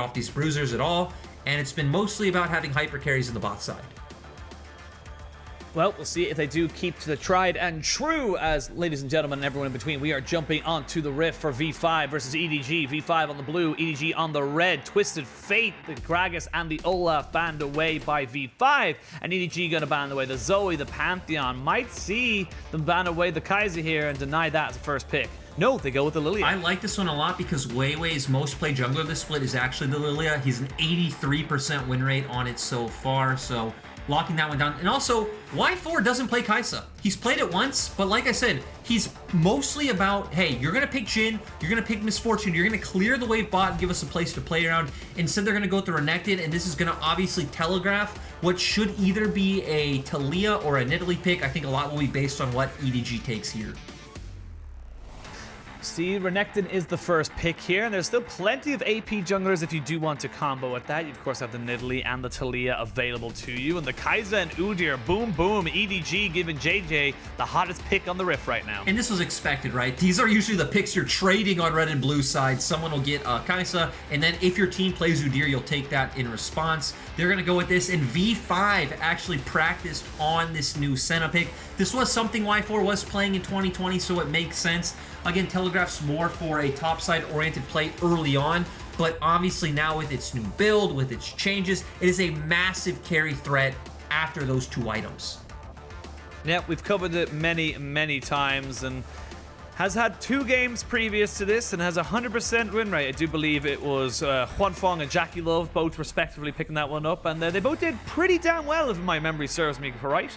off these bruisers at all, and it's been mostly about having hyper carries in the bot side. Well, we'll see if they do keep to the tried and true, as ladies and gentlemen and everyone in between, we are jumping onto the rift for V5 versus EDG. V5 on the blue, EDG on the red. Twisted Fate, the Gragas and the Olaf banned away by V5, and EDG gonna ban away the Zoe, the Pantheon. Might see them ban away the Kaiser here and deny that as a first pick. No, they go with the Lilia. I like this one a lot because Weiwei's most played jungler this split is actually the Lilia. He's an 83% win rate on it so far, so locking that one down. And also, Y4 doesn't play Kai'Sa. He's played it once, but like I said, he's mostly about, hey, you're going to pick Jhin, you're going to pick Misfortune, you're going to clear the wave bot and give us a place to play around. Instead, they're going to go through Renekton, and this is going to obviously telegraph what should either be a Talia or a Nidalee pick. I think a lot will be based on what EDG takes here. See, Renekton is the first pick here, and there's still plenty of AP junglers if you do want to combo at that. You, of course, have the Nidalee and the Talia available to you, and the Kai'Sa and Udyr, boom, boom, EDG giving JJ the hottest pick on the rift right now. And this was expected, right? These are usually the picks you're trading on red and blue side. Someone will get Kai'Sa, and then if your team plays Udyr, you'll take that in response. They're going to go with this, and V5 actually practiced on this new Senna pick. This was something Y4 was playing in 2020, so it makes sense. Again, telegraphs more for a topside-oriented play early on, but obviously now with its new build, with its changes, it is a massive carry threat after those two items. Yeah, we've covered it many, many times, and has had 2 games previous to this and has a 100% win rate. I do believe it was Huanfeng and Jackie Love both respectively picking that one up, and they both did pretty damn well if my memory serves me right.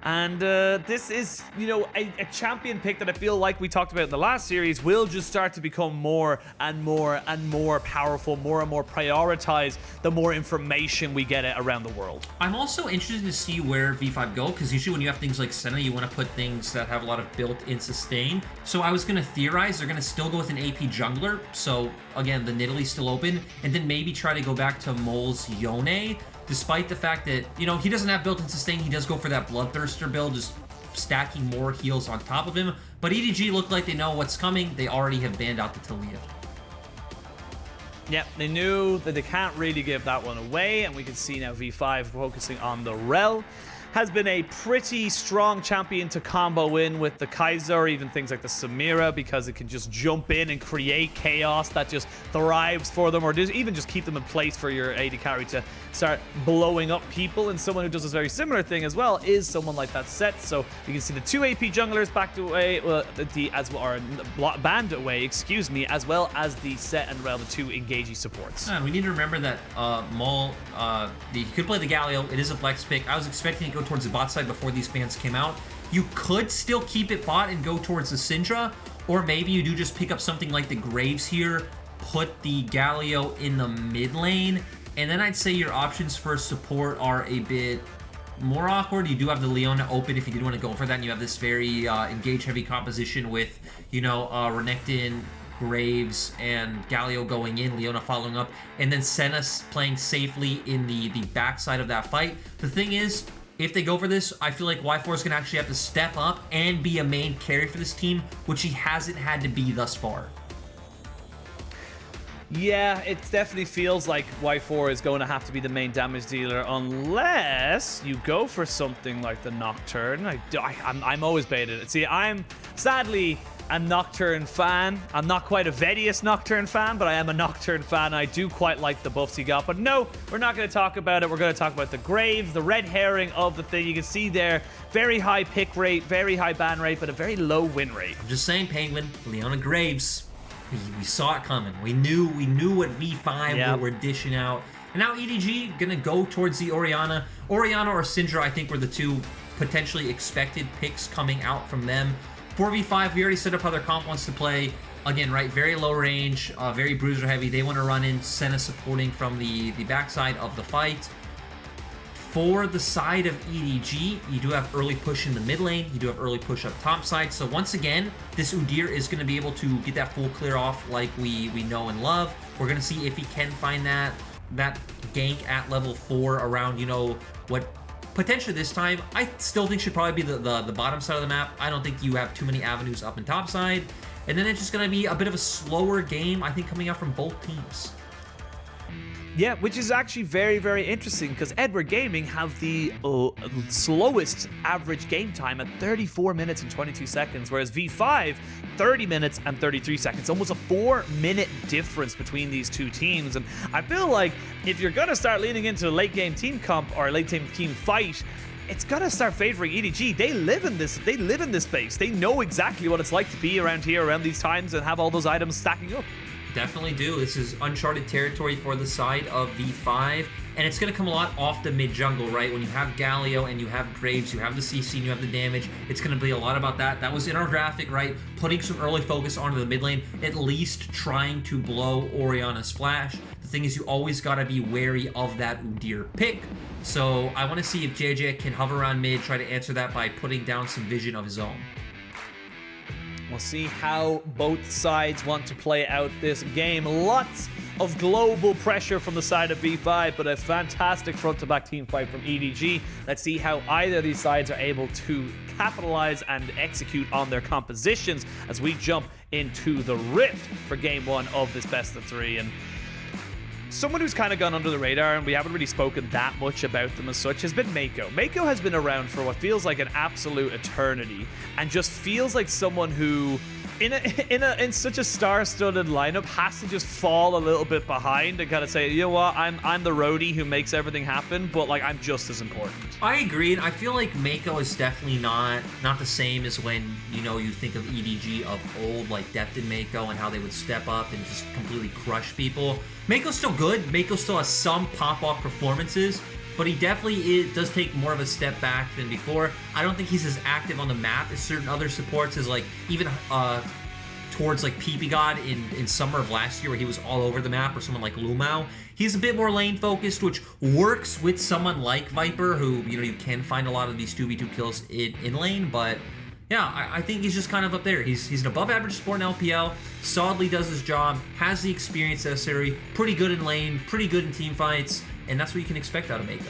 And this is, you know, a champion pick that I feel like we talked about in the last series will just start to become more and more and more powerful, more and more prioritized the more information we get around the world. I'm also interested to see where V5 go, because usually when you have things like Senna, you want to put things that have a lot of built-in sustain. So I was going to theorize they're going to still go with an AP jungler. So again, the Nidalee's still open, and then maybe try to go back to Mole's Yone. Despite the fact that, you know, he doesn't have built-in sustain, he does go for that Bloodthirster build, just stacking more heals on top of him. But EDG look like they know what's coming. They already have banned out the Talia. Yep, they knew that they can't really give that one away, and we can see now V5 focusing on the Rel. Has been a pretty strong champion to combo in with the Kai'Sa or even things like the Samira, because it can just jump in and create chaos that just thrives for them, or even just keep them in place for your AD carry to start blowing up people. And someone who does this very similar thing as well is someone like that Set. So you can see the 2 AP junglers backed away, banned away, excuse me, as well as the Set and Rel, the 2 engaging supports. We need to remember that Mole, he could play the Galio. It is a flex pick. I was expecting it to go towards the bot side before these bans came out. You could still keep it bot and go towards the Syndra, or maybe you do just pick up something like the Graves here, put the Galio in the mid lane, and then I'd say your options for support are a bit more awkward. You do have the Leona open if you did want to go for that, and you have this very engage-heavy composition with, you know, Renekton, Graves, and Galio going in, Leona following up, and then Senna playing safely in the backside of that fight. The thing is, if they go for this, I feel like Y4 is going to actually have to step up and be a main carry for this team, which he hasn't had to be thus far. Yeah, it definitely feels like Y4 is going to have to be the main damage dealer unless you go for something like the Nocturne. I'm always baited. See, I'm sadly a Nocturne fan. I'm not quite a Vedius Nocturne fan, but I am a Nocturne fan. I do quite like the buffs he got. But no, we're not going to talk about it. We're going to talk about the Graves, the red herring of the thing. You can see there, very high pick rate, very high ban rate, but a very low win rate. I'm just saying, Penguin, Leona Graves. We saw it coming. We knew what V5 were dishing out. And now EDG gonna go towards the Orianna. Orianna or Syndra, I think, were the 2 potentially expected picks coming out from them. For V5, we already set up how their comp wants to play. Again, right, very low range, very bruiser heavy. They want to run in Senna supporting from the backside of the fight. For the side of EDG, you do have early push in the mid lane. You do have early push up top side. So once again, this Udyr is going to be able to get that full clear off like we know and love. We're going to see if he can find that gank at level 4 around, you know, what potentially this time I still think should probably be the bottom side of the map. I don't think you have too many avenues up and top side. And then it's just going to be a bit of a slower game, I think, coming out from both teams. Yeah, which is actually very, very interesting because Edward Gaming have the slowest average game time at 34 minutes and 22 seconds, whereas V5, 30 minutes and 33 seconds. Almost a 4-minute difference between these two teams. And I feel like if you're going to start leaning into late game team comp or late game team fight, it's gonna start favoring EDG. They live in this space. They know exactly what it's like to be around here around these times and have all those items stacking up. Definitely do. This is uncharted territory for the side of V5, and it's going to come a lot off the mid jungle, right? When you have Galio and you have Graves, you have the CC and you have the damage, it's going to be a lot about that. That was in our graphic, right? Putting some early focus onto the mid lane, at least trying to blow Orianna's flash. The thing is, you always got to be wary of that Udyr pick. So I want to see if JJ can hover around mid, try to answer that by putting down some vision of his own. We'll see how both sides want to play out this game. Lots of global pressure from the side of V5, but a fantastic front-to-back team fight from EDG. Let's see how either of these sides are able to capitalize and execute on their compositions as we jump into the Rift for game one of this best of three. And someone who's kind of gone under the radar, and we haven't really spoken that much about them as such, has been Mako. Mako has been around for what feels like an absolute eternity, and just feels like someone who, in such a star-studded lineup, has to just fall a little bit behind and kind of say, you know what, I'm the roadie who makes everything happen, but like I'm just as important. I agree, and I feel like Mako is definitely not the same as when you think of EDG of old, like Depth and Mako and how they would step up and just completely crush people. Mako's still good. Mako still has some pop-off performances, but he definitely does take more of a step back than before. I don't think he's as active on the map as certain other supports, as like even towards like PP God in summer of last year, where he was all over the map, or someone like Lumao. He's a bit more lane focused, which works with someone like Viper, who you can find a lot of these 2v2 kills in lane, but yeah, I think he's just kind of up there. He's an above-average support in LPL, solidly does his job, has the experience necessary, pretty good in lane, pretty good in team fights, and that's what you can expect out of Mako.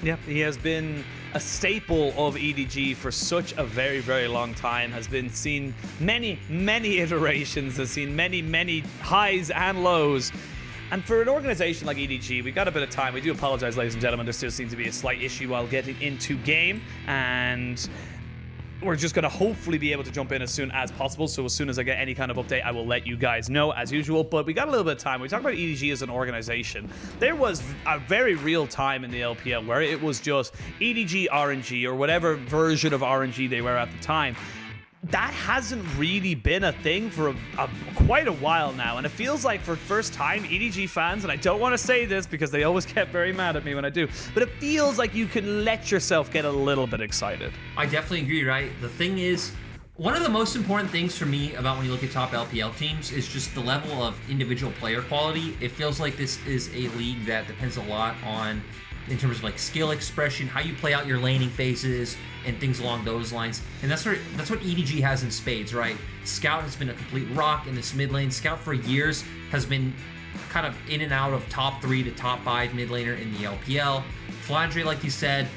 Yeah, he has been a staple of EDG for such a very, very long time, has been seen many, many iterations, has seen many, many highs and lows. And for an organization like EDG, we got a bit of time. We do apologize, ladies and gentlemen. There still seems to be a slight issue while getting into game, and we're just going to hopefully be able to jump in as soon as possible. So as soon as I get any kind of update, I will let you guys know as usual. But we got a little bit of time. We talk about EDG as an organization. There was a very real time in the LPL where it was just EDG RNG, or whatever version of RNG they were at the time. That hasn't really been a thing for quite a while now, and it feels like for first time EDG fans, and I don't want to say this because they always get very mad at me when I do, but it feels like you can let yourself get a little bit excited. I definitely agree, right? The thing is, one of the most important things for me about when you look at top LPL teams is just the level of individual player quality. It feels like this is a league that depends a lot on, in terms of like skill expression, how you play out your laning phases, and things along those lines. And that's what EDG has in spades, right? Scout has been a complete rock in this mid lane. Scout for years has been kind of in and out of top 3 to top 5 mid laner in the LPL. Flandre, like you said,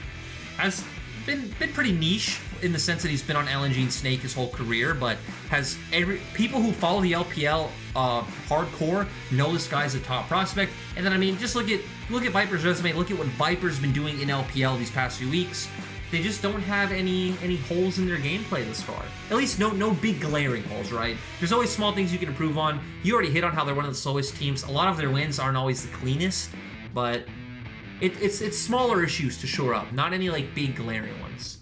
has been pretty niche in the sense that he's been on LNG and Snake his whole career, but has people who follow the LPL hardcore know this guy's a top prospect. And then, I mean, just look at Viper's resume. Look at what Viper's been doing in LPL these past few weeks. They just don't have any holes in their gameplay this far. At least no big glaring holes, right? There's always small things you can improve on. You already hit on how they're one of the slowest teams. A lot of their wins aren't always the cleanest, but it's smaller issues to shore up, not any like big glaring ones.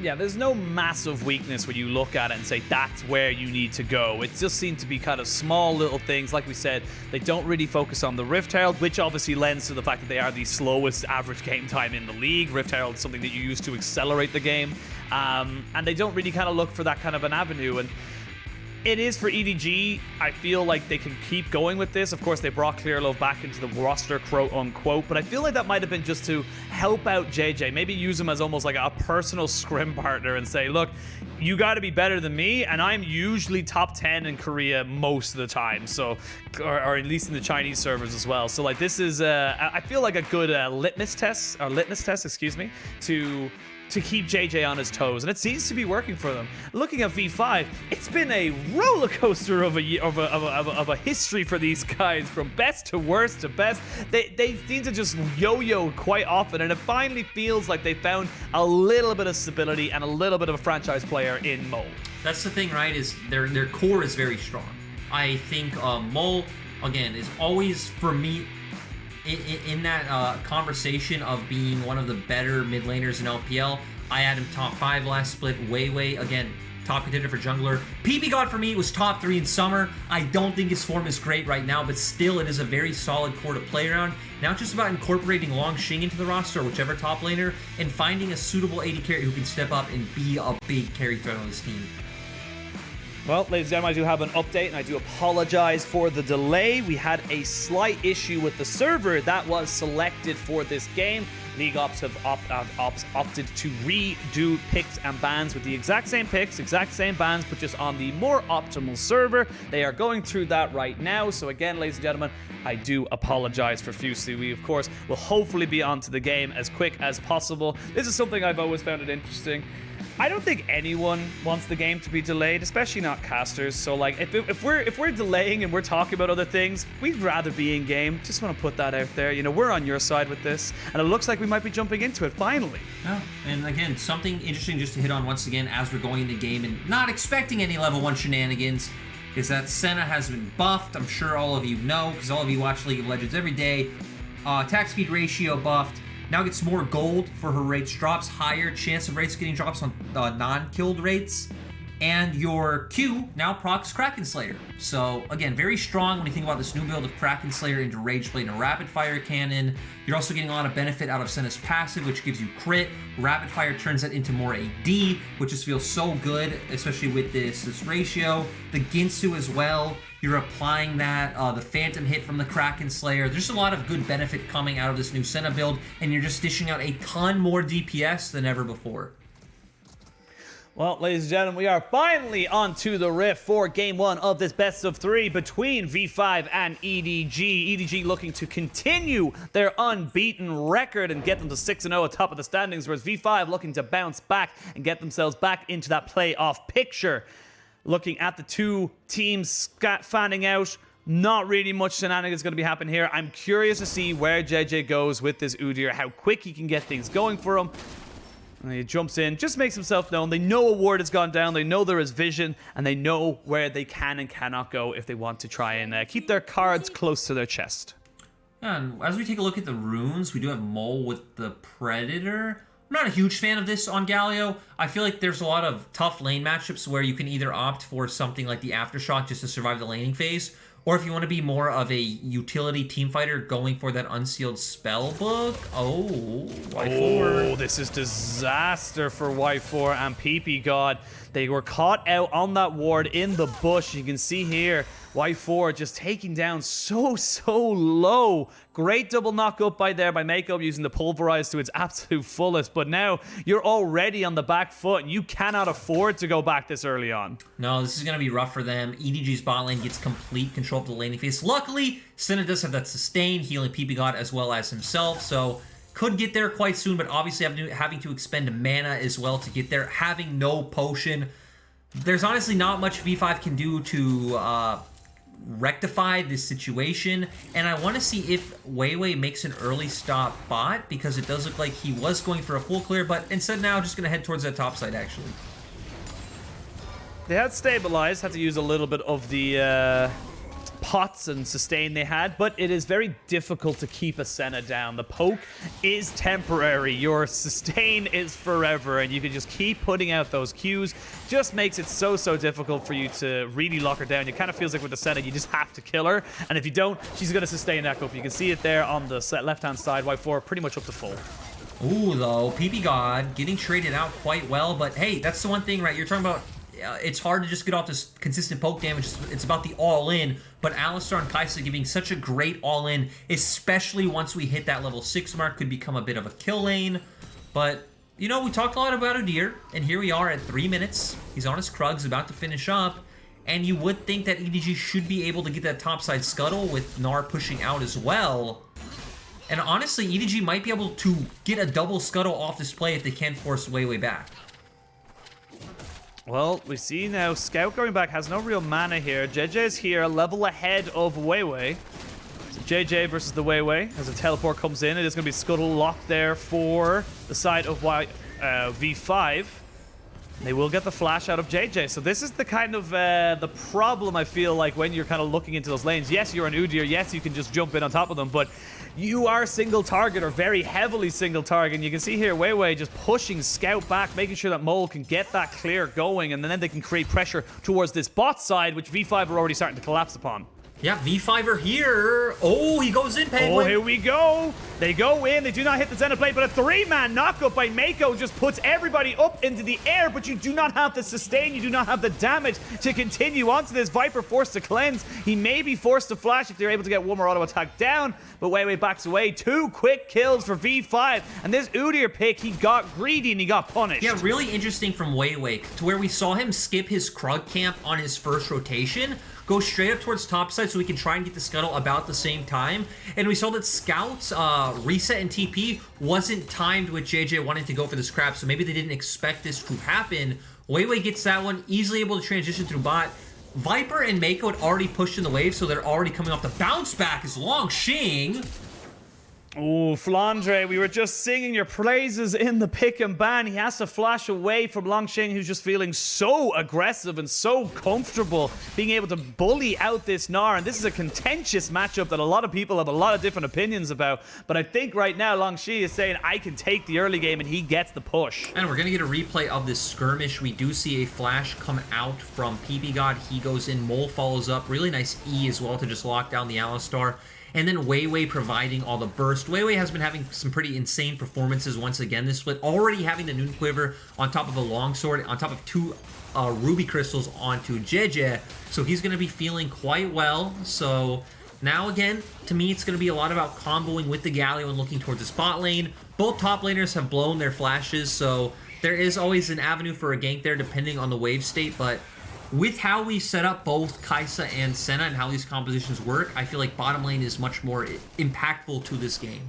Yeah, there's no massive weakness when you look at it and say that's where you need to go. It just seems to be kind of small little things. Like we said, they don't really focus on the Rift Herald, which obviously lends to the fact that they are the slowest average game time in the league. Rift Herald is something that you use to accelerate the game. And they don't really kind of look for that kind of an avenue. And it is for EDG. I feel like they can keep going with this. Of course, they brought Clearlove back into the roster, quote unquote, but I feel like that might have been just to help out JJ. Maybe use him as almost like a personal scrim partner and say, look, you got to be better than me, and I'm usually top 10 in Korea most of the time, so, or at least in the Chinese servers as well. So like this is, I feel like a good litmus test, excuse me, to to keep JJ on his toes, and it seems to be working for them. Looking at V5, it's been a roller coaster of a history for these guys, from best to worst to best. They seem to just yo-yo quite often, and it finally feels like they found a little bit of stability and a little bit of a franchise player in Mole. That's the thing, right? Is their core is very strong. I think Mole, again, is always, for me, in that conversation of being one of the better mid laners in LPL. I had him top 5 last split. Way, again, top contender for jungler. PP God for me was top 3 in summer. I don't think his form is great right now, but still it is a very solid core to play around. Now it's just about incorporating Long Xing into the roster, or whichever top laner, and finding a suitable AD carry who can step up and be a big carry threat on this team. Well, ladies and gentlemen, I do have an update, and I do apologize for the delay. We had a slight issue with the server that was selected for this game. League Ops have opted to redo picks and bans with the exact same picks, exact same bans, but just on the more optimal server. They are going through that right now. So again, ladies and gentlemen, I do apologize profusely. We, of course, will hopefully be onto the game as quick as possible. This is something I've always found it interesting. I don't think anyone wants the game to be delayed, especially not casters. So like, if we're delaying and we're talking about other things, we'd rather be in game. Just want to put that out there. You know, we're on your side with this, and it looks like we might be jumping into it finally. Yeah, and again, something interesting just to hit on once again as we're going into game and not expecting any level 1 shenanigans is that Senna has been buffed. I'm sure all of you know, because all of you watch League of Legends every day. Attack speed ratio buffed. Now gets more gold for her rates, drops higher chance of rates getting drops on non-killed rates, and your Q now procs Kraken Slayer. So again, very strong when you think about this new build of Kraken Slayer into Rage Blade and a Rapid Fire Cannon. You're also getting a lot of benefit out of Senna's passive, which gives you crit. Rapid Fire turns that into more AD, which just feels so good, especially with this ratio. The Ginsu as well. You're applying that, the Phantom hit from the Kraken Slayer. There's a lot of good benefit coming out of this new Senna build, and you're just dishing out a ton more DPS than ever before. Well, ladies and gentlemen, we are finally onto the rift for Game 1 of this best of 3 between V5 and EDG. EDG looking to continue their unbeaten record and get them to 6-0 atop of the standings, whereas V5 looking to bounce back and get themselves back into that playoff picture. Looking at the two teams fanning out, not really much shenanigans going to be happening here. I'm curious to see where JJ goes with this Udyr, how quick he can get things going for him. And he jumps in, just makes himself known. They know a ward has gone down, they know there is vision, and they know where they can and cannot go if they want to try and keep their cards close to their chest. And as we take a look at the runes, we do have Mole with the Predator. I'm not a huge fan of this on Galio. I feel like there's a lot of tough lane matchups where you can either opt for something like the Aftershock just to survive the laning phase, or if you want to be more of a utility team fighter, going for that unsealed spell book. Oh, Y4. Oh, this is disaster for Y4 and PP God. They were caught out on that ward in the bush. You can see here, Y4 just taking down so low. Great double knock up by Makeup using the pulverize to its absolute fullest. But now you're already on the back foot, and you cannot afford to go back this early on. No, this is going to be rough for them. EDG's bot lane gets complete control of the laning phase. Luckily, Senna does have that sustain, healing PP God as well as himself. So could get there quite soon, but obviously having to expend mana as well to get there. Having no potion. There's honestly not much V5 can do to rectify this situation, and I want to see if Weiwei makes an early stop bot, because it does look like he was going for a full clear, but instead now just going to head towards that top side actually. They had stabilized, had to use a little bit of the pots and sustain they had, but it is very difficult to keep a Senna down. The poke is temporary, your sustain is forever, and you can just keep putting out those Qs. Just makes it so difficult for you to really lock her down. It kind of feels like with the Senna, you just have to kill her, and if you don't, she's going to sustain that up. You can see it there on the left-hand side, Y4 pretty much up to full. Ooh, though, PP God getting traded out quite well, but hey, that's the one thing, right? You're talking about it's hard to just get off this consistent poke damage. It's about the all-in, but Alistar and Kai'Sa giving such a great all-in, especially once we hit that level 6 mark, could become a bit of a kill lane. But, you know, we talked a lot about Udyr, and here we are at 3 minutes. He's on his Krugs, about to finish up, and you would think that EDG should be able to get that topside scuttle with Gnar pushing out as well. And honestly, EDG might be able to get a double scuttle off this play if they can force Weiwei back. Well, we see now Scout going back has no real mana here. JJ is here, a level ahead of Weiwei. So JJ versus the Weiwei as a teleport comes in. It is going to be scuttle locked there for the side of V5. They will get the flash out of JJ. So this is the kind of the problem I feel like when you're kind of looking into those lanes. Yes, you're an Udyr. Yes, you can just jump in on top of them, but you are single target or very heavily single target. And you can see here Weiwei just pushing Scout back, making sure that Mole can get that clear going, and then they can create pressure towards this bot side, which V5 are already starting to collapse upon. Yeah, V5 are here. Oh, he goes in, Penguin. Oh, here we go. They go in. They do not hit the center plate, but a 3-man knockup by Mako just puts everybody up into the air, but you do not have the sustain. You do not have the damage to continue onto this. Viper forced to cleanse. He may be forced to flash if they're able to get one more auto attack down, but Weiwei backs away. 2 quick kills for V5, and this Udyr pick, he got greedy and he got punished. Yeah, really interesting from Weiwei, to where we saw him skip his Krug camp on his first rotation, go straight up towards topside so we can try and get the scuttle about the same time. And we saw that Scout's reset and TP wasn't timed with JJ wanting to go for this crap, so maybe they didn't expect this to happen. Weiwei gets that one, easily able to transition through bot. Viper and Mako had already pushed in the wave, so they're already coming off. The bounce back is Longxing. Oh, Flandre, we were just singing your praises in the pick and ban. He has to flash away from Longxing, who's just feeling so aggressive and so comfortable being able to bully out this Gnar. And this is a contentious matchup that a lot of people have a lot of different opinions about. But I think right now Longxing is saying, I can take the early game, and he gets the push. And we're going to get a replay of this skirmish. We do see a flash come out from PPGod. He goes in, Mole follows up. Really nice E as well to just lock down the Alistar. And then Weiwei providing all the burst. Weiwei has been having some pretty insane performances once again this split. Already having the Noon Quiver on top of a Longsword, on top of 2 Ruby Crystals onto JJ. So he's going to be feeling quite well. So now again, to me, it's going to be a lot about comboing with the Galio and looking towards the spot lane. Both top laners have blown their flashes, so there is always an avenue for a gank there depending on the wave state, but with how we set up both Kai'Sa and Senna and how these compositions work, I feel like bottom lane is much more impactful to this game.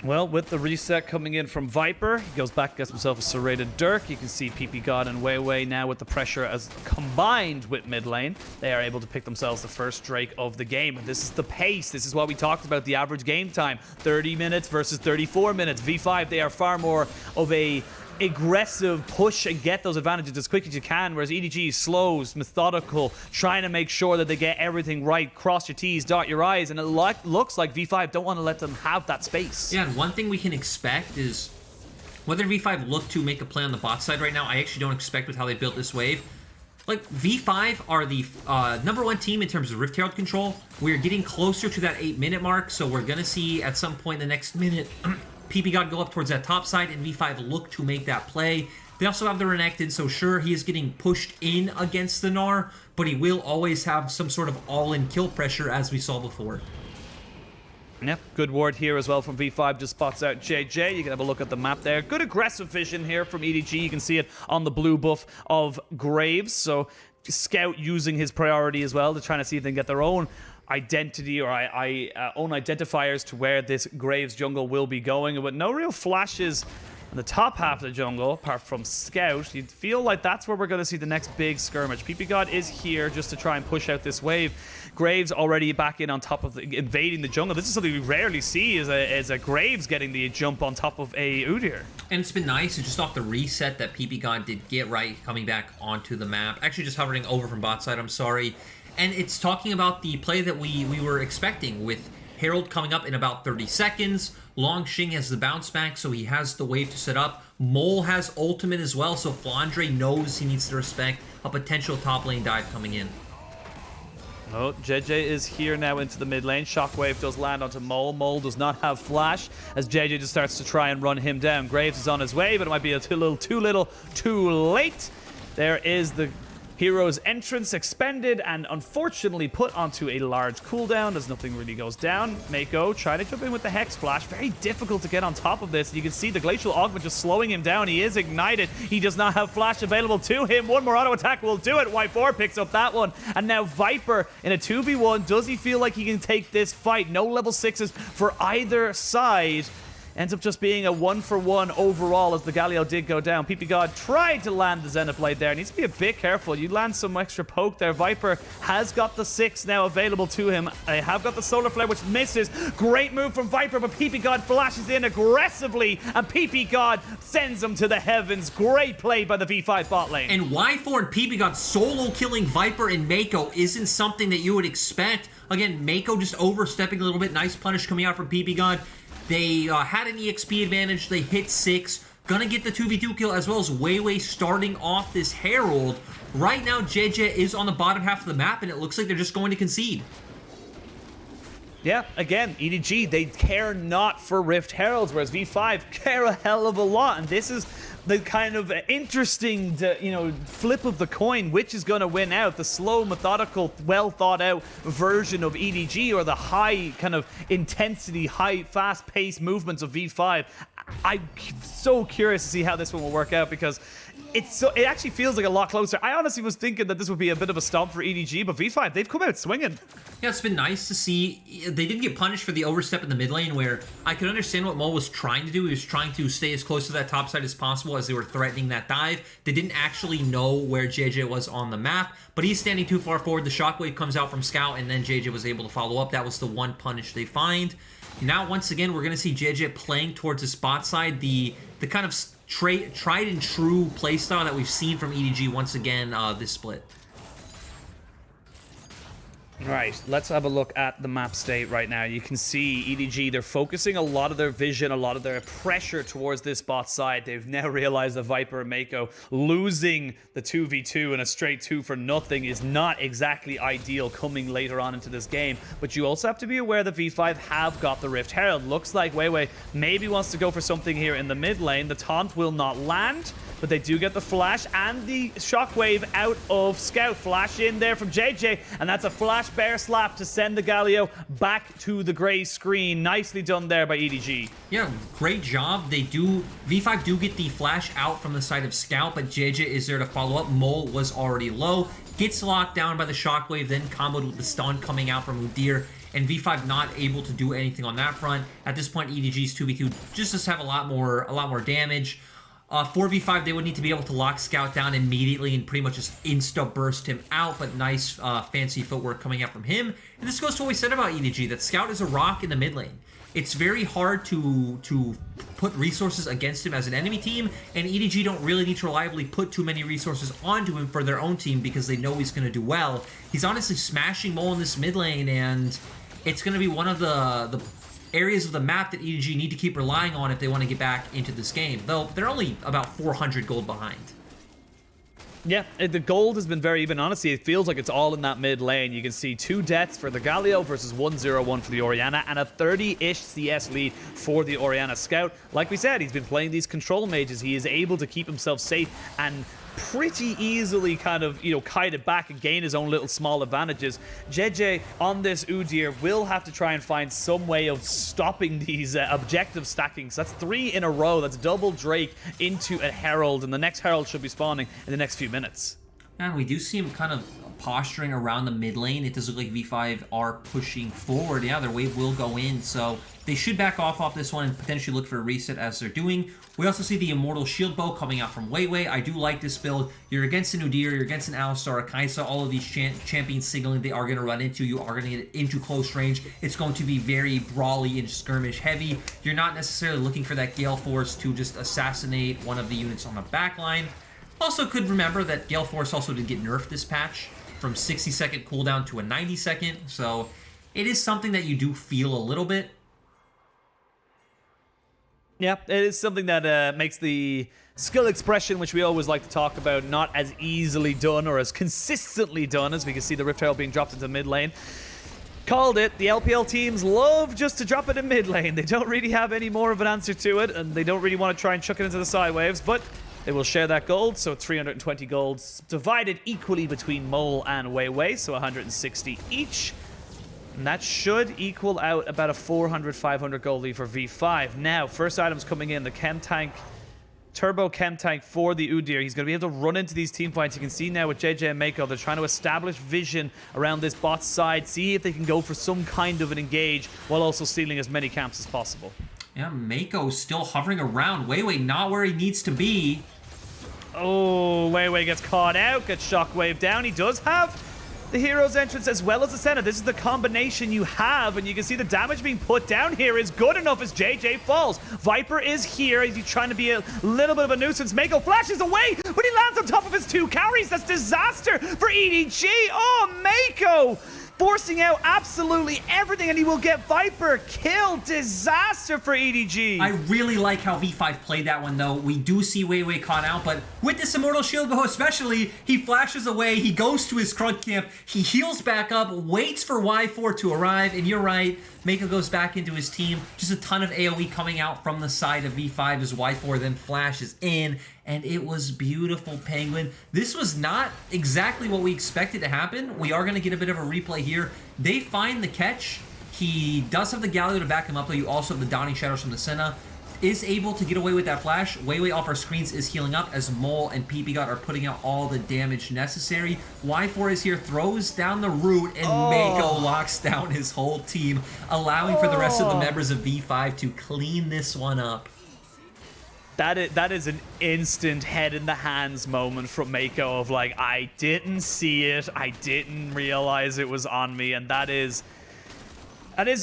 Well, with the reset coming in from Viper, he goes back, gets himself a serrated Dirk. You can see PPGod and Weiwei now with the pressure as combined with mid lane. They are able to pick themselves the first Drake of the game. And this is the pace. This is what we talked about, the average game time. 30 minutes versus 34 minutes. V5, they are far more of a aggressive push and get those advantages as quick as you can, whereas EDG is slows, methodical, trying to make sure that they get everything right, cross your T's, dot your I's, and it looks like V5 don't want to let them have that space. Yeah, and one thing we can expect is whether V5 look to make a play on the bot side right now, I actually don't expect with how they built this wave. Like, V5 are the #1 team in terms of Rift Herald control. We're getting closer to that 8-minute mark, so we're going to see at some point in the next minute PPGod go up towards that top side, and V5 look to make that play. They also have the Renekton, so sure, he is getting pushed in against the Gnar, but he will always have some sort of all-in kill pressure, as we saw before. Yep, good ward here as well from V5, just spots out JJ. You can have a look at the map there. Good aggressive vision here from EDG. You can see it on the blue buff of Graves, so Scout using his priority as well to try to see if they can get their own identity or own identifiers to where this Graves jungle will be going, but no real flashes in the top half of the jungle apart from Scout. You'd feel like that's where we're going to see the next big skirmish. PPGod is here just to try and push out this wave. Graves already back in on top of invading the jungle. This is something we rarely see, is a Graves getting the jump on top of a Udyr. And it's been nice, just off the reset that PPGod did get right, coming back onto the map. Actually just hovering over from bot side, I'm sorry. And it's talking about the play that we were expecting, with Herald coming up in about 30 seconds. Longxing has the bounce back, so he has the wave to set up. Mole has ultimate as well, so Flandre knows he needs to respect a potential top lane dive coming in. Oh, JJ is here now into the mid lane. Shockwave does land onto Mole. Mole does not have flash as JJ just starts to try and run him down. Graves is on his way, but it might be a little too little too late. There is the Hero's entrance expended and unfortunately put onto a large cooldown as nothing really goes down. Mako trying to jump in with the Hex Splash. Very difficult to get on top of this. You can see the Glacial Augment just slowing him down. He is ignited. He does not have Flash available to him. One more auto attack will do it. Y4 picks up that one. And now Viper in a 2v1. Does he feel like he can take this fight? No level 6s for either side. Ends up just being a 1-for-1 overall as the Galio did go down. PP God tried to land the Zenith Blade there. Needs to be a bit careful. You land some extra poke there. Viper has got the 6 now available to him. They have got the Solar Flare, which misses. Great move from Viper, but PP God flashes in aggressively, and PP God sends him to the heavens. Great play by the V5 bot lane. And Y4 and PP God solo killing Viper and Mako isn't something that you would expect. Again, Mako just overstepping a little bit. Nice punish coming out from PP God. They had an EXP advantage. They hit 6. Gonna get the 2v2 kill, as well as Weiwei starting off this Herald. Right now, JJ is on the bottom half of the map, and it looks like they're just going to concede. Yeah, again, EDG, they care not for Rift Heralds, whereas V5 care a hell of a lot. And this is the kind of interesting, flip of the coin. Which is going to win out? The slow, methodical, well-thought-out version of EDG, or the high kind of intensity, high, fast-paced movements of V5? I'm so curious to see how this one will work out, because it actually feels like a lot closer. I honestly was thinking that this would be a bit of a stomp for EDG, but V5, they've come out swinging. Yeah, it's been nice to see. They didn't get punished for the overstep in the mid lane, where I could understand what Mo was trying to do. He was trying to stay as close to that top side as possible as they were threatening that dive. They didn't actually know where JJ was on the map, but he's standing too far forward. The shockwave comes out from Scout, and then JJ was able to follow up. That was the one punish they find. Now, once again, we're going to see JJ playing towards the spot side, the kind of tried and true playstyle that we've seen from EDG once again this split. Right, let's have a look at the map state right now. You can see EDG, they're focusing a lot of their vision, a lot of their pressure towards this bot side. They've now realized that Viper and Mako losing the 2v2 and a straight 2 for nothing is not exactly ideal coming later on into this game. But you also have to be aware that V5 have got the Rift Herald. Looks like Weiwei maybe wants to go for something here in the mid lane. The taunt will not land, but they do get the flash and the shockwave out of Scout. Flash in there from JJ, and that's a flash bear slap to send the Galio back to the gray screen. Nicely done there by EDG. Yeah, great job. V5 do get the flash out from the side of Scout, but JJ is there to follow up. Mole was already low. Gets locked down by the shockwave, then comboed with the stun coming out from Udyr, and V5 not able to do anything on that front. At this point, EDG's 2v2 just have a lot more damage. 4v5, they would need to be able to lock Scout down immediately and pretty much just insta-burst him out, but nice fancy footwork coming out from him. And this goes to what we said about EDG, that Scout is a rock in the mid lane. It's very hard to put resources against him as an enemy team, and EDG don't really need to reliably put too many resources onto him for their own team because they know he's going to do well. He's honestly smashing Mole in this mid lane, and it's going to be one of the areas of the map that EDG need to keep relying on if they want to get back into this game, though they're only about 400 gold behind. Yeah, the gold has been very even. Honestly, it feels like it's all in that mid lane. You can see 2 deaths for the Galio versus 1-0-1 for the Orianna, and a 30-ish CS lead for the Orianna Scout. Like we said, he's been playing these control mages. He is able to keep himself safe and pretty easily kind of, kite it back and gain his own little small advantages. JJ on this Udyr will have to try and find some way of stopping these objective stacking. So that's 3 in a row. That's double Drake into a Herald, and the next Herald should be spawning in the next few minutes. And we do see him kind of posturing around the mid lane. It does look like V5 are pushing forward. Yeah, their wave will go in, so they should back off this one and potentially look for a reset as they're doing. We also see the Immortal Shield Bow coming out from Weiwei. I do like this build. You're against an Udyr, you're against an Alistar, a Kai'Sa, all of these champions signaling they are going to run into. You are going to get into close range. It's going to be very brawly and skirmish heavy. You're not necessarily looking for that Gale Force to just assassinate one of the units on the back line. Also could remember that Gale Force also did get nerfed this patch from 60-second cooldown to a 90-second, so it is something that you do feel a little bit. Yeah, it is something that makes the skill expression, which we always like to talk about, not as easily done or as consistently done, as we can see the Rift Herald being dropped into mid lane. Called it. The LPL teams love just to drop it in mid lane. They don't really have any more of an answer to it, and they don't really want to try and chuck it into the side waves, but They will share that gold, so 320 gold divided equally between Mole and Weiwei, so 160 each. And that should equal out about a 400, 500 gold lead for V5. Now, first items coming in, the Chem Tank, Turbo Chem Tank for the Udyr. He's going to be able to run into these team fights. You can see now with JJ and Mako, they're trying to establish vision around this bot side, see if they can go for some kind of an engage while also stealing as many camps as possible. Yeah, Mako's still hovering around. Weiwei not where he needs to be. Oh, Weiwei gets caught out, gets shockwave down. He does have the hero's entrance as well as the Senna. This is the combination you have, and you can see the damage being put down here is good enough as JJ falls. Viper is here. He's trying to be a little bit of a nuisance. Mako flashes away, but he lands on top of his 2 carries. That's disaster for EDG. Oh, Mako forcing out absolutely everything, and he will get Viper killed. Disaster for EDG. I really like how V5 played that one, though. We do see Weiwei caught out, but with this Immortal Shield bow especially, he flashes away, he goes to his Crud camp, he heals back up, waits for Y4 to arrive, and you're right, Mako goes back into his team. Just a ton of AoE coming out from the side of V5 as Y4 then flashes in, and it was beautiful, Penguin. This was not exactly what we expected to happen. We are going to get a bit of a replay here. They find the catch. He does have the Galio to back him up, though you also have the Dawning Shadows from the Senna. Is able to get away with that flash. Weiwei off our screens is healing up as Mole and PP-God are putting out all the damage necessary. Y4 is here, throws down the root, and Mako locks down his whole team, allowing for the rest of the members of V5 to clean this one up. That is an instant head in the hands moment from Mako of like, I didn't see it, I didn't realize it was on me, and that is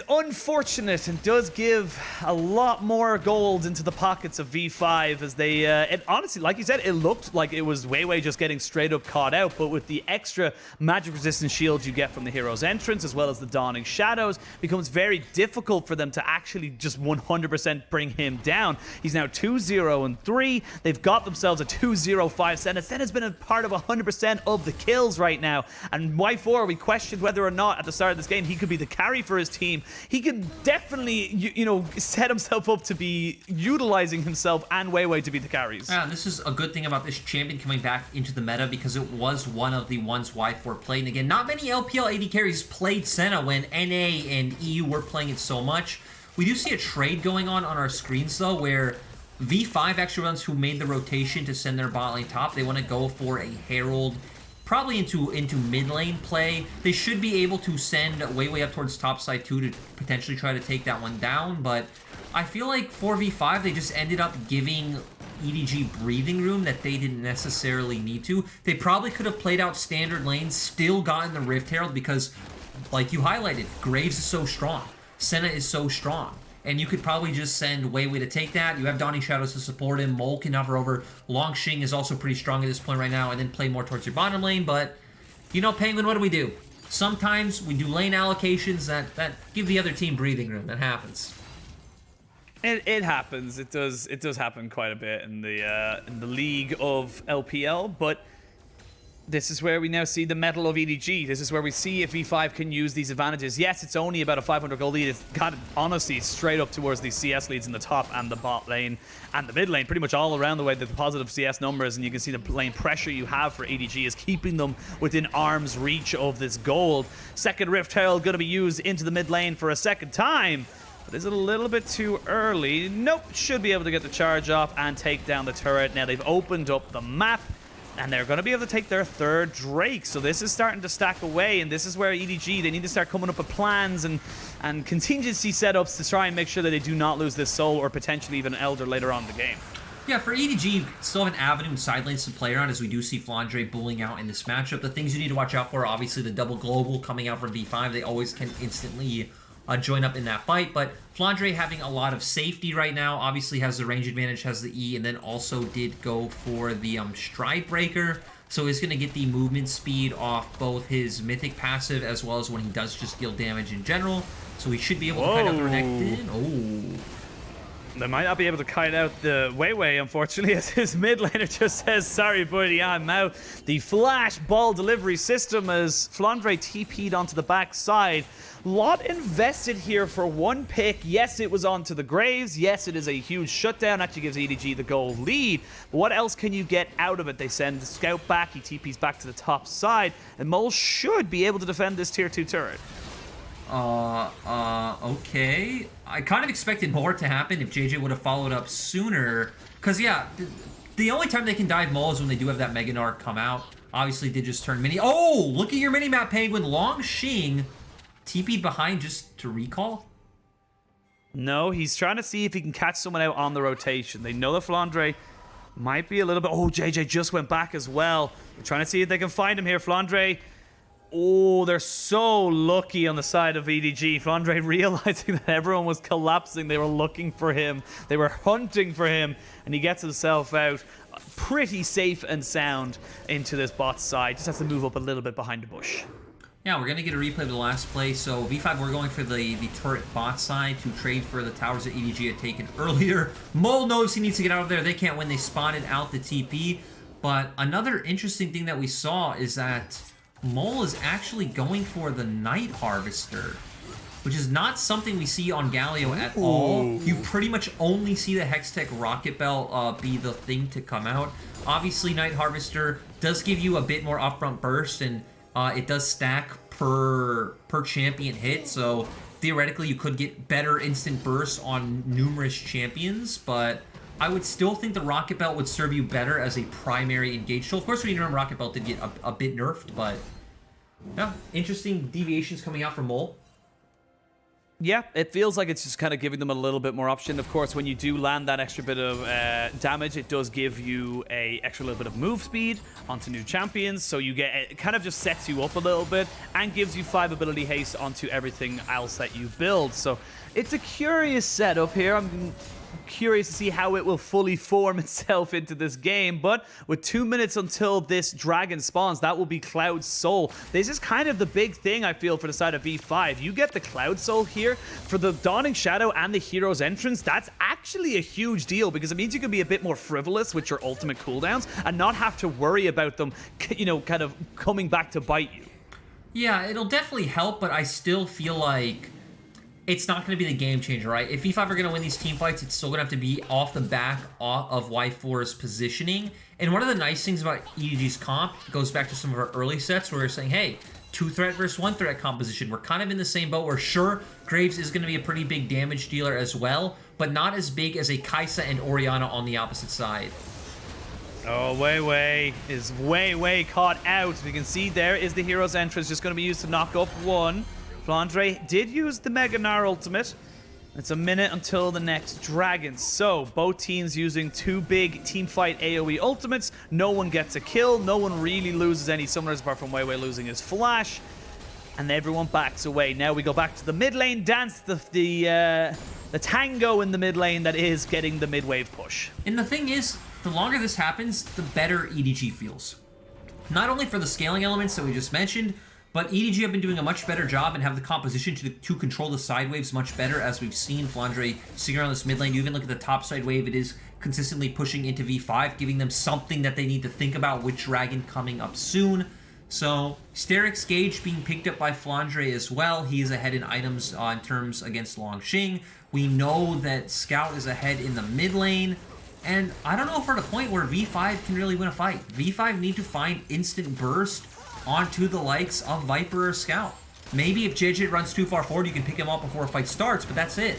unfortunate and does give a lot more gold into the pockets of V5 as they, it honestly, like you said, it looked like it was Weiwei just getting straight up caught out, but with the extra magic resistant shields you get from the hero's entrance as well as the Dawning Shadows, becomes very difficult for them to actually just 100% bring him down. He's now 2-0-3. They've got themselves a 2-0-5 Senna. Senna's been a part of 100% of the kills right now, and Y4, we questioned whether or not at the start of this game he could be the carry for his team. He can definitely, you know, set himself up to be utilizing himself and Weiwei to be the carries. Yeah, this is a good thing about this champion coming back into the meta because it was one of the ones Y4 played. And again, not many LPL AD carries played Senna when NA and EU were playing it so much. We do see a trade going on our screens, though, where V5 actually runs who made the rotation to send their bot lane top. They want to go for a Herald, probably into mid lane play. They should be able to send Weiwei up towards top side too to potentially try to take that one down, but I feel like 4v5 they just ended up giving EDG breathing room that they didn't necessarily need to. They probably could have played out standard lanes, still gotten the Rift Herald because, like you highlighted, Graves is so strong, Senna is so strong. And you could probably just send Weiwei to take that. You have Dawning Shadows to support him. Mole can hover over. Longxing is also pretty strong at this point right now, and then play more towards your bottom lane. But, you know, Penguin, what do? Sometimes we do lane allocations that give the other team breathing room. That happens. It happens. It does happen quite a bit in the league of LPL, but this is where we now see the mettle of EDG. This is where we see if V5 can use these advantages. Yes, it's only about a 500 gold lead. It's got, honestly, straight up towards these CS leads in the top and the bot lane and the mid lane, pretty much all around the way, the positive CS numbers, and you can see the lane pressure you have for EDG is keeping them within arm's reach of this gold. Second Rift Herald going to be used into the mid lane for a second time. But is it a little bit too early? Nope, should be able to get the charge off and take down the turret. Now they've opened up the map, and they're going to be able to take their third Drake. So this is starting to stack away, and this is where EDG, they need to start coming up with plans and contingency setups to try and make sure that they do not lose this soul or potentially even an Elder later on in the game. Yeah, for EDG, you still have an avenue and side lanes to play around as we do see Flandre bullying out in this matchup. The things you need to watch out for, obviously the double global coming out from V5. They always can instantly join up in that fight, but Flandre having a lot of safety right now, obviously has the range advantage, has the E, and then also did go for the Stride Breaker, so he's going to get the movement speed off both his Mythic passive as well as when he does just deal damage in general, so he should be able to kind of connect in. Oh. They might not be able to kite out the Wei, unfortunately, as his mid laner just says, sorry, buddy, I'm out. The flash ball delivery system as Flandre TP'd onto the backside. Lot invested here for one pick. Yes, it was onto the Graves. Yes, it is a huge shutdown. Actually gives EDG the goal lead. But what else can you get out of it? They send the scout back. He TP's back to the top side. And Mole should be able to defend this tier 2 turret. Okay. I kind of expected more to happen if JJ would have followed up sooner. Because, yeah, the only time they can dive Mole is when they do have that Mega Narc come out. Obviously, did just turn mini. Oh, look at your mini-map, Penguin. Long Xing TP'd behind just to recall? No, he's trying to see if he can catch someone out on the rotation. They know that Flandre might be a little bit... Oh, JJ just went back as well. They're trying to see if they can find him here. Flandre... Oh, they're so lucky on the side of EDG. Flandre realizing that everyone was collapsing. They were looking for him. They were hunting for him. And he gets himself out pretty safe and sound into this bot side. Just has to move up a little bit behind the bush. Yeah, we're going to get a replay of the last play. So V5, we're going for the turret bot side to trade for the towers that EDG had taken earlier. Mole knows he needs to get out of there. They can't win. They spotted out the TP. But another interesting thing that we saw is that Mole is actually going for the Night Harvester, which is not something we see on Galio at all. You pretty much only see the Hextech Rocket Bell be the thing to come out. Obviously, Night Harvester does give you a bit more upfront burst, and it does stack per champion hit, so theoretically you could get better instant bursts on numerous champions, but I would still think the Rocket Belt would serve you better as a primary engage tool. Of course, we need to remember Rocket Belt did get a bit nerfed, but yeah, interesting deviations coming out from Mole. Yeah, it feels like it's just kind of giving them a little bit more option. Of course, when you do land that extra bit of damage, it does give you a extra little bit of move speed onto new champions. So you get it kind of just sets you up a little bit and gives you 5 ability haste onto everything else that you build. So it's a curious setup here. I'm curious to see how it will fully form itself into this game, but with 2 minutes until this dragon spawns, that will be Cloud Soul. This is kind of the big thing, I feel, for the side of V5. You get the Cloud Soul here for the Dawning Shadow and the Hero's Entrance. That's actually a huge deal because it means you can be a bit more frivolous with your ultimate cooldowns and not have to worry about them, you know, kind of coming back to bite you. Yeah, it'll definitely help, but I still feel like it's not going to be the game changer, right? If V5 are going to win these team fights, it's still going to have to be off the back of Y4's positioning. And one of the nice things about EDG's comp goes back to some of our early sets where we're saying, hey, 2-threat versus 1-threat composition. We're kind of in the same boat where, sure, Graves is going to be a pretty big damage dealer as well, but not as big as a Kai'Sa and Orianna on the opposite side. Oh, Wei is way caught out. We can see there is the Hero's Entrance, just going to be used to knock up one. Flandre did use the Mega Gnar ultimate. It's a minute until the next dragon. So, both teams using 2 big teamfight AoE ultimates. No one gets a kill. No one really loses any summoners apart from Wei losing his flash. And everyone backs away. Now we go back to the mid lane dance. The tango in the mid lane that is getting the mid-wave push. And the thing is, the longer this happens, the better EDG feels. Not only for the scaling elements that we just mentioned, but EDG have been doing a much better job and have the composition to control the side waves much better, as we've seen Flandre sitting around this mid lane. You even look at the top side wave, it is consistently pushing into V5, giving them something that they need to think about with Dragon coming up soon. So, Sterix Gage being picked up by Flandre as well. He is ahead in items in terms against Long Xing. We know that Scout is ahead in the mid lane. And I don't know if we're at a point where V5 can really win a fight. V5 need to find instant burst onto the likes of Viper or Scout. Maybe if JJ runs too far forward, you can pick him up before a fight starts, but that's it.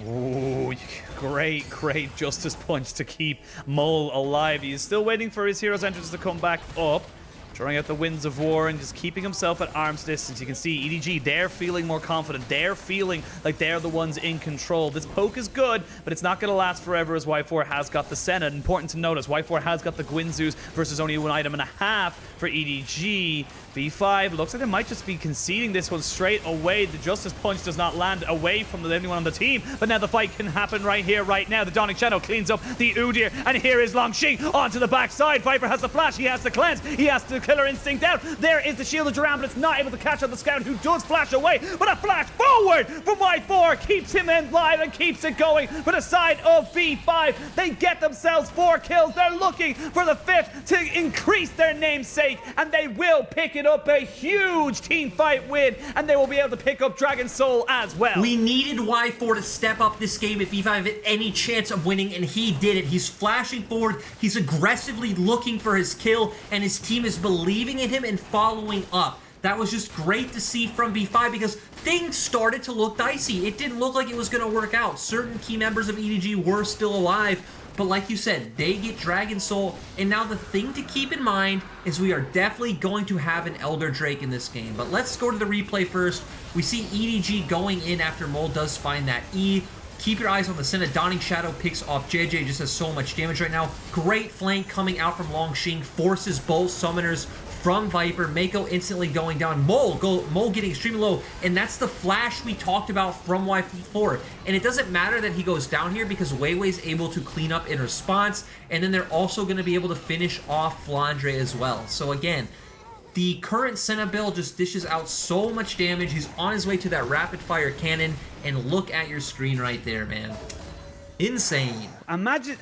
Oh, great Justice Punch to keep Mole alive. He is still waiting for his Hero's Entrance to come back up. Drawing out the Winds of War and just keeping himself at arm's distance. You can see EDG, they're feeling more confident. They're feeling like they're the ones in control. This poke is good, but it's not going to last forever as Y4 has got the Senna. Important to notice, Y4 has got the Gwynzus versus only 1.5 items for EDG. V5 looks like they might just be conceding this one straight away. The Justice Punch does not land away from anyone on the team, but now the fight can happen right here, right now. The Dawning Shadow cleans up the Udyr, and here is Long Xing onto the backside. Viper has the flash, he has the cleanse, he has to killer instinct out. There is the shield of Duran, but it's not able to catch on the scout, who does flash away, but a flash forward from Y4 keeps him in live and keeps it going for the side of V5. They get themselves 4 kills. They're looking for the 5th to increase their namesake, and they will pick it up. A huge team fight win, and they will be able to pick up Dragon Soul as well. We needed Y4 to step up this game if V5 had any chance of winning, and he did it. He's flashing forward, he's aggressively looking for his kill, and his team is believing in him and following up. That was just great to see from V5 because things started to look dicey. It didn't look like it was going to work out. Certain key members of EDG were still alive, but like you said, they get Dragon Soul, and now the thing to keep in mind is we are definitely going to have an Elder Drake in this game. But let's go to the replay first. We see EDG going in after Mole does find that E. Keep your eyes on the Senna. Dawning Shadow picks off JJ, just has so much damage right now. Great flank coming out from Longxing, forces both summoners from Viper. Mako instantly going down. Mole getting extremely low, and that's the flash we talked about from Y4. And it doesn't matter that he goes down here because Weiwei's able to clean up in response, and then they're also going to be able to finish off Flandre as well. So again, the current Senna build just dishes out so much damage. He's on his way to that rapid fire cannon, and look at your screen right there, man. Insane. Imagine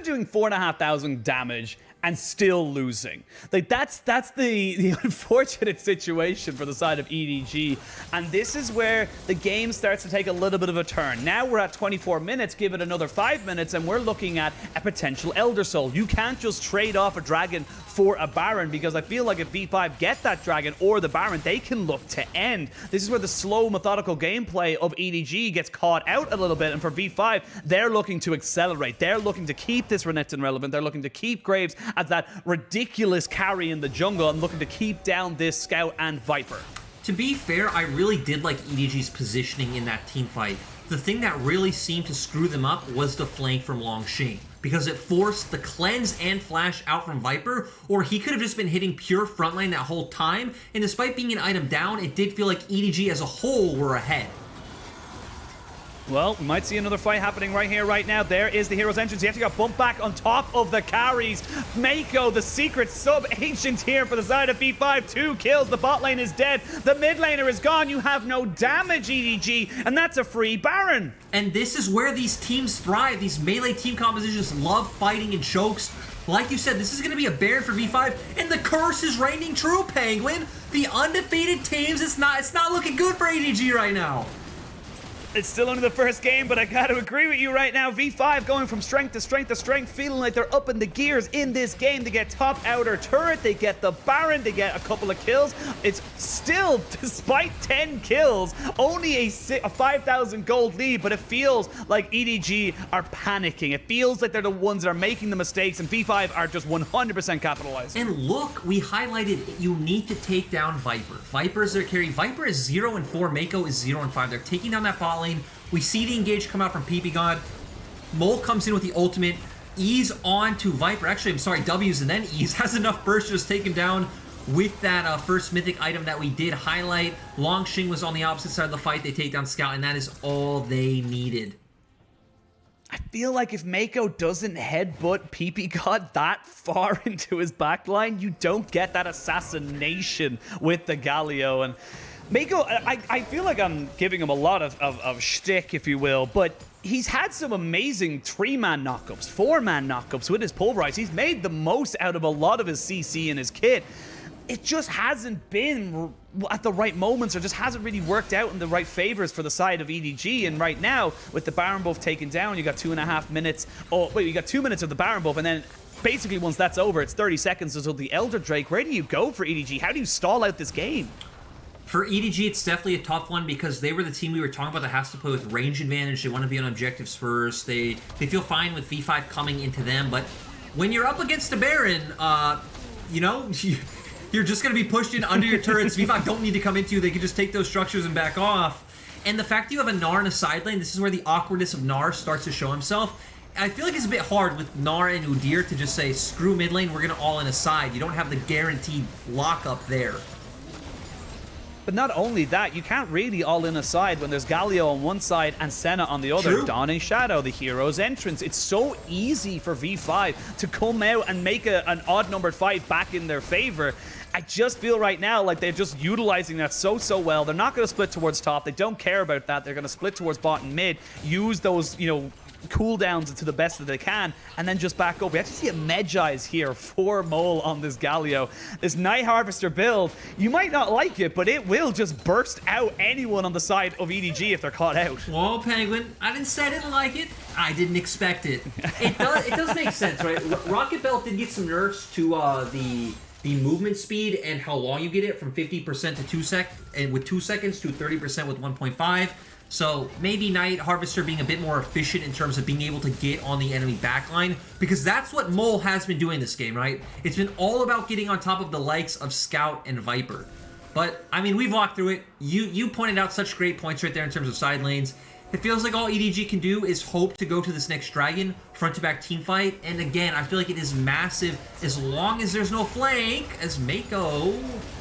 doing 4,500 damage and still losing. Like that's the unfortunate situation for the side of EDG, and this is where the game starts to take a little bit of a turn. Now we're at 24 minutes, give it another 5 minutes, and we're looking at a potential Elder Soul. You can't just trade off a Dragon for a Baron, because I feel like if V5 get that Dragon or the Baron, they can look to end. This is where the slow, methodical gameplay of EDG gets caught out a little bit, and for V5, they're looking to accelerate. They're looking to keep this Renekton relevant. They're looking to keep Graves as that ridiculous carry in the jungle and looking to keep down this Scout and Viper. To be fair, I really did like EDG's positioning in that team fight. The thing that really seemed to screw them up was the flank from Longxing, because it forced the cleanse and flash out from Viper, or he could have just been hitting pure frontline that whole time, and despite being an item down, it did feel like EDG as a whole were ahead. Well, we might see another fight happening right here, right now. There is the hero's entrance. He actually got bumped back on top of the carries. Mako, the secret sub-agent here for the side of V5. 2 kills. The bot lane is dead. The mid laner is gone. You have no damage, EDG, and that's a free Baron. And this is where these teams thrive. These melee team compositions love fighting in chokes. Like you said, this is going to be a Baron for V5, and the curse is reigning true, Penguin. The undefeated teams, it's not looking good for EDG right now. It's still only the first game, but I gotta agree with you right now. V5 going from strength to strength to strength, feeling like they're up in the gears in this game. They get top outer turret, they get the Baron, they get a couple of kills. It's still, despite 10 kills, only a 5,000 gold lead, but it feels like EDG are panicking. It feels like they're the ones that are making the mistakes, and V5 are just 100% capitalizing. And look, we highlighted you need to take down Viper. Viper is their carry. Viper is 0-4, Mako is 0-5. They're taking down that bot lane. We see the engage come out from PP God. Mole comes in with the ultimate. Ease on to Viper. Actually, I'm sorry, W's and then Ease. Has enough burst to just take him down with that first mythic item that we did highlight. Longxing was on the opposite side of the fight. They take down Scout, and that is all they needed. I feel like if Mako doesn't headbutt PP God that far into his backline, you don't get that assassination with the Galio. And Mako, I feel like I'm giving him a lot of shtick, if you will, but he's had some amazing 3-man knockups, 4-man knockups with his Pulverize. He's made the most out of a lot of his CC in his kit. It just hasn't been at the right moments, or just hasn't really worked out in the right favors for the side of EDG. And right now, with the Baron buff taken down, you got 2.5 minutes. Oh, wait, you got 2 minutes of the Baron buff, and then basically once that's over, it's 30 seconds until the Elder Drake. Where do you go for EDG? How do you stall out this game? For EDG, it's definitely a tough one because they were the team we were talking about that has to play with range advantage. They want to be on objectives first. They feel fine with V5 coming into them, but when you're up against a Baron, you know, you're just going to be pushed in under your turrets. V5 don't need to come into you. They can just take those structures and back off. And the fact that you have a Gnar in a side lane, this is where the awkwardness of Gnar starts to show himself. I feel like it's a bit hard with Gnar and Udyr to just say, screw mid lane, we're going to all in a side. You don't have the guaranteed lockup there. But not only that, you can't really all in a side when there's Galio on one side and Senna on the other. True. Dawn and Shadow, the hero's entrance. It's so easy for V5 to come out and make an odd-numbered fight back in their favor. I just feel right now like they're just utilizing that so well. They're not going to split towards top. They don't care about that. They're going to split towards bot and mid, use those, you know, cooldowns to the best that they can, and then just back up. We actually see a Medjai's here for Mole on this Galio. This Night Harvester build, you might not like it, but it will just burst out anyone on the side of EDG if they're caught out. Well, Penguin, I didn't say I didn't like it. I didn't expect it. It does make sense, right? Rocket Belt did get some nerfs to the movement speed and how long you get it from 50% to 2 seconds to 30% with 1.5. So maybe Night Harvester being a bit more efficient in terms of being able to get on the enemy backline, because that's what Mole has been doing this game, right? It's been all about getting on top of the likes of Scout and Viper. But, I mean, we've walked through it. You pointed out such great points right there in terms of side lanes. It feels like all EDG can do is hope to go to this next Dragon, front-to-back team fight. And again, I feel like it is massive as long as there's no flank, as Mako...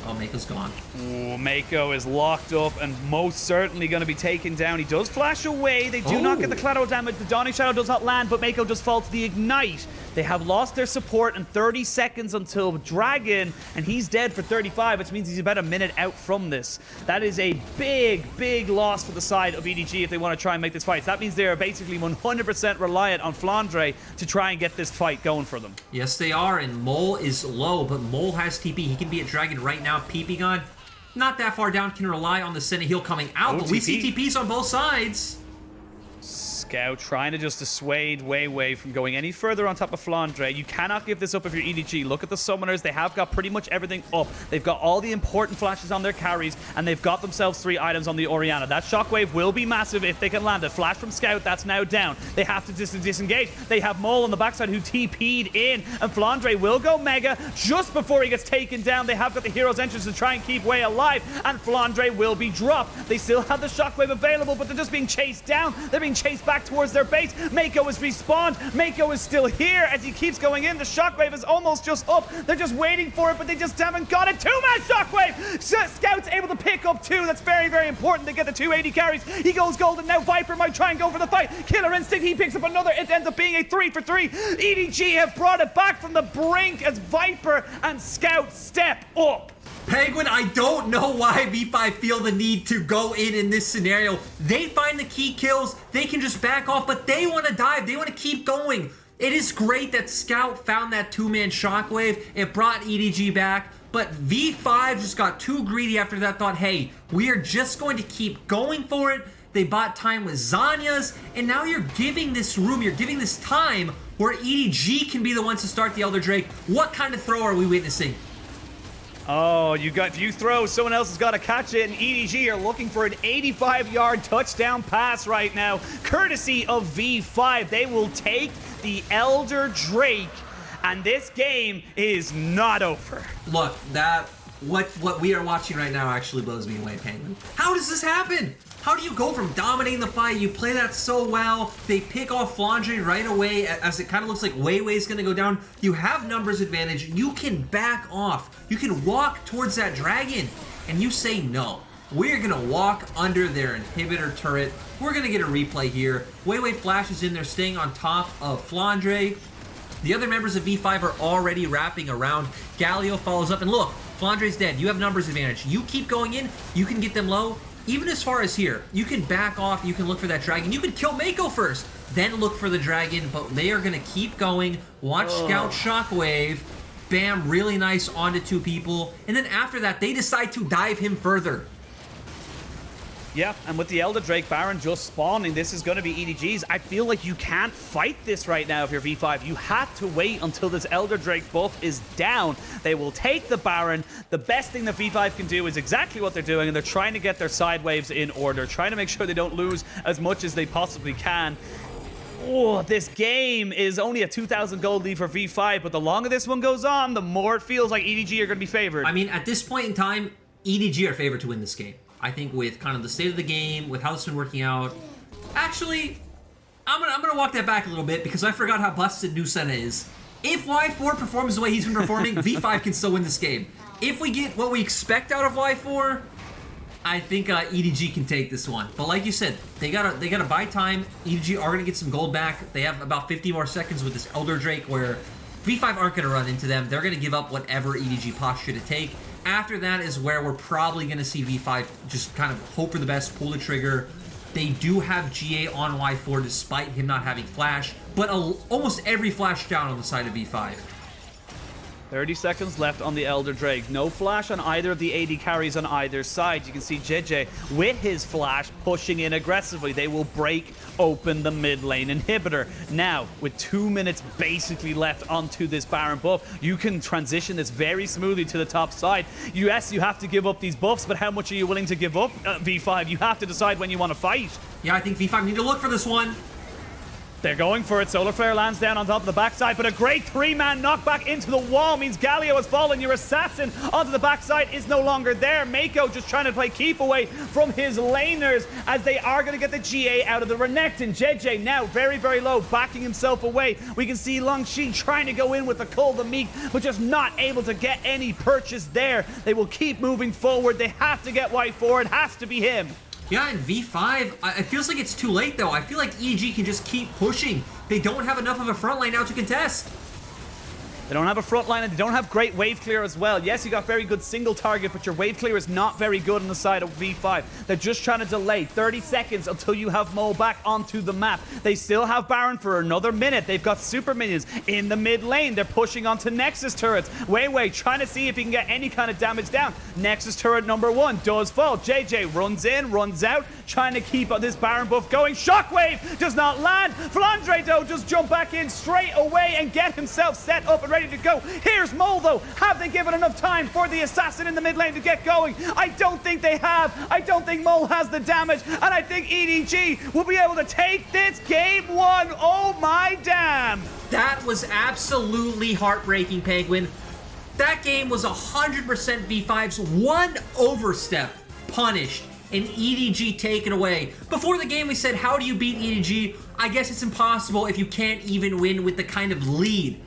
Oh, Mako's gone. Ooh, Mako is locked up and most certainly going to be taken down. He does flash away. They do not get the collateral damage. The Dawning Shadow does not land, but Mako does fall to the Ignite. They have lost their support and 30 seconds until Dragon, and he's dead for 35, which means he's about a minute out from this. That is a big loss for the side of EDG if they want to try and make this fight. So that means they are basically 100% reliant on Flandre to try and get this fight going for them. Yes, they are, and Mole is low, but Mole has TP. He can be at Dragon right now. PP gone. Not that far down, can rely on the Senna heal coming out, but we see TPs on both sides. Scout trying to just dissuade Wei from going any further on top of Flandre. You cannot give this up if you're EDG. Look at the summoners. They have got pretty much everything up. They've got all the important flashes on their carries, and they've got themselves 3 items on the Orianna. That shockwave will be massive if they can land it. Flash from Scout, that's now down. They have to disengage. They have Mole on the backside who TP'd in, and Flandre will go Mega just before he gets taken down. They have got the hero's entrance to try and keep Wei alive, and Flandre will be dropped. They still have the shockwave available, but they're just being chased down. They're being chased back towards their base. Mako is respawned. Mako is still here as he keeps going in. The shockwave is almost just up. They're just waiting for it, but they just haven't got it. 2-man shockwave. Scout's able to pick up 2. That's very important. They get the 280 carries. He goes golden. Now Viper might try and go for the fight. Killer Instinct. He picks up another. It ends up being a 3-for-3. EDG have brought it back from the brink as Viper and Scout step up. Penguin, I don't know why V5 feel the need to go in this scenario. They find the key kills, they can just back off, but they want to dive, they want to keep going. It is great that Scout found that 2-man shockwave. It brought EDG back, but V5 just got too greedy after that, thought, hey, we are just going to keep going for it. They bought time with Zanya's, and now you're giving this room, you're giving this time where EDG can be the ones to start the Elder Drake. What kind of throw are we witnessing? Oh, if you throw, someone else has got to catch it, and EDG are looking for an 85-yard touchdown pass right now, courtesy of V5. They will take the Elder Drake, and this game is not over. Look, what we are watching right now actually blows me away, Penguin. How does this happen? How do you go from dominating the fight, you play that so well, they pick off Flandre right away as it kind of looks like Weiwei's going to go down. You have numbers advantage, you can back off, you can walk towards that Dragon, and you say no. We're going to walk under their inhibitor turret. We're going to get a replay here. Weiwei flashes in, they're staying on top of Flandre. The other members of V5 are already wrapping around. Galio follows up, and look, Flandre's dead. You have numbers advantage. You keep going in, you can get them low. Even as far as here, you can back off, you can look for that Dragon. You can kill Mako first, then look for the Dragon, but they are going to keep going. Watch Scout Shockwave. Bam, really nice onto 2 people. And then after that, they decide to dive him further. Yeah, and with the Elder Drake Baron just spawning, this is going to be EDG's. I feel like you can't fight this right now if you're V5. You have to wait until this Elder Drake buff is down. They will take the Baron. The best thing that V5 can do is exactly what they're doing, and they're trying to get their side waves in order, trying to make sure they don't lose as much as they possibly can. Oh, this game is only a 2,000 gold lead for V5, but the longer this one goes on, the more it feels like EDG are going to be favored. I mean, at this point in time, EDG are favored to win this game. I think with kind of the state of the game, with how it's been working out. Actually, I'm gonna walk that back a little bit because I forgot how busted new Senna is. If Y4 performs the way he's been performing, V5 can still win this game. If we get what we expect out of Y4, I think EDG can take this one. But like you said, they gotta buy time. EDG are gonna get some gold back. They have about 50 more seconds with this Elder Drake where V5 aren't gonna run into them. They're gonna give up whatever EDG posture to take. After that is where we're probably gonna see V5 just kind of hope for the best, pull the trigger. They do have GA on Y4 despite him not having flash, but almost every flash down on the side of V5. 30 seconds left on the Elder Drake. No flash on either of the AD carries on either side. You can see JJ with his flash pushing in aggressively. They will break open the mid lane inhibitor. Now, with 2 minutes basically left onto this Baron buff, you can transition this very smoothly to the top side. Yes, you have to give up these buffs, but how much are you willing to give up, V5? You have to decide when you want to fight. Yeah, I think V5 need to look for this one. They're going for it. Solar Flare lands down on top of the backside, but a great 3-man knockback into the wall means Galio has fallen. Your assassin onto the backside is no longer there. Mako just trying to play keep away from his laners as they are going to get the GA out of the Renekton. JJ now very, very low, backing himself away. We can see Longxi trying to go in with the Cull the Meek, but just not able to get any purchase there. They will keep moving forward. They have to get Y4. It has to be him. Yeah, and V5, it feels like it's too late, though. I feel like EDG can just keep pushing. They don't have enough of a front line now to contest. They don't have a front line and they don't have great wave clear as well. Yes, you got very good single target, but your wave clear is not very good on the side of V5. They're just trying to delay 30 seconds until you have Mole back onto the map. They still have Baron for another minute. They've got super minions in the mid lane. They're pushing onto Nexus turrets. Wei trying to see if he can get any kind of damage down. Nexus turret number 1 does fall. JJ runs in, runs out, trying to keep this Baron buff going. Shockwave does not land. Flandre, though, just jump back in straight away and get himself set up and ready to go. Here's Mole, though. Have they given enough time for the assassin in the mid lane to get going? I don't think they have. I don't think Mole has the damage, and I think EDG will be able to take this game 1. Oh my damn. That was absolutely heartbreaking, Penguin. That game was 100% V5's one overstep punished and EDG taken away. Before the game we said, how do you beat EDG? I guess it's impossible if you can't even win with the kind of lead that